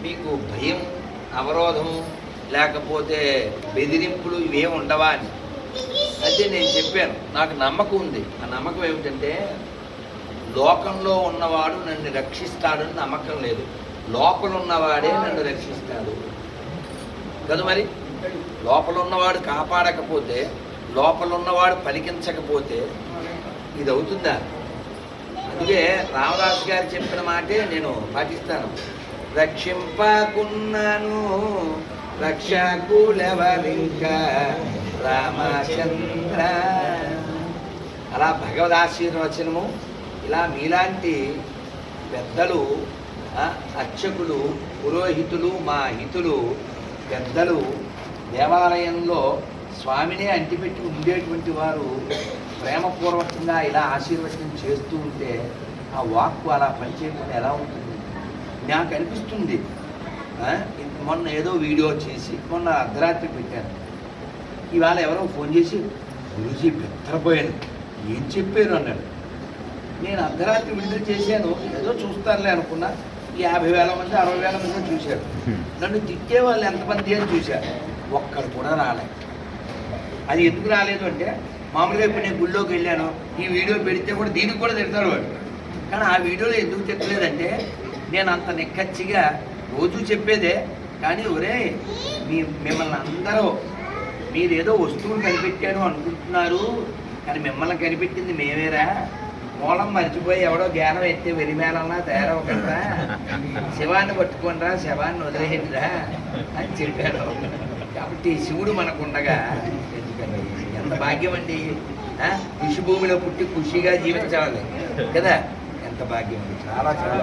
మీకు భయం, అవరోధం లేకపోతే బెదిరింపులు ఇవే ఉండవా అని. అయితే నేను చెప్పాను, నాకు నమ్మకం ఉంది. ఆ నమ్మకం ఏమిటంటే లోకంలో ఉన్నవాడు నన్ను రక్షిస్తాడని నమ్మకం లేదు, లోపల ఉన్నవాడే నన్ను రక్షిస్తాడు కదా. మరి లోపల ఉన్నవాడు కాపాడకపోతే, లోపల ఉన్నవాడు పలికించకపోతే ఇది అవుతుందా? అందుకే రామదాస్ గారు చెప్పిన మాటే నేను పాటిస్తాను. రక్షింపకున్నాను రక్షకులెవరింకా రామచంద్ర. అలా భగవదాశీర్వచనము ఇలా మీలాంటి పెద్దలు, అర్చకులు, పురోహితులు, మా హితులు, పెద్దలు దేవాలయంలో స్వామినే అంటిపెట్టి ఉండేటువంటి వారు ప్రేమపూర్వకంగా ఇలా ఆశీర్వచనం చేస్తూ ఉంటే ఆ వాక్కు అలా పనిచేయకుండా ఎలా ఉంటుంది? నాకు అనిపిస్తుంది. మొన్న ఏదో వీడియో చేసి మొన్న అర్ధరాత్రి పెట్టాను. ఇవాళ ఎవరో ఫోన్ చేసి గురూజీ బెత్తరపోయాను, ఏం చెప్పారు అన్నాడు. నేను అర్ధరాత్రి విడుదల చేశాను, ఏదో చూస్తానులే అనుకున్నా. 50,000 మంది 60,000 మంది చూశారు. నన్ను తిట్టే వాళ్ళు ఎంతమంది అని చూశారు, ఒక్కరు కూడా రాలేదు. అది ఎందుకు రాలేదు అంటే, మామూలుగా ఇప్పుడు నేను గుళ్ళోకి వెళ్ళాను, ఈ వీడియో పెడితే కూడా దీనికి కూడా తిడతాడు వాడు. కానీ ఆ వీడియోలో ఎందుకు తిట్టలేదంటే, నేను అంత నిక్కచ్చిగా రోజు చెప్పేదే. కానీ ఒరే మిమ్మల్ని అందరూ మీరేదో వస్తువులు కనిపెట్టాను అనుకుంటున్నారు, కానీ మిమ్మల్ని కనిపెట్టింది మేమేరా. మూలం మర్చిపోయి ఎవడో జ్ఞానం ఎత్తే వెరిమేళంలా తయారవకుండా శివాన్ని పట్టుకోనరా, శవాన్ని వదిలేయండిరా అని చెప్పారు. కాబట్టి శివుడు మనకుండగా ఎంత భాగ్యం అండి. కృషి భూమిలో పుట్టి ఖుషిగా జీవించాలి కదా, ఎంత భాగ్యం అండి. చాలా చాలా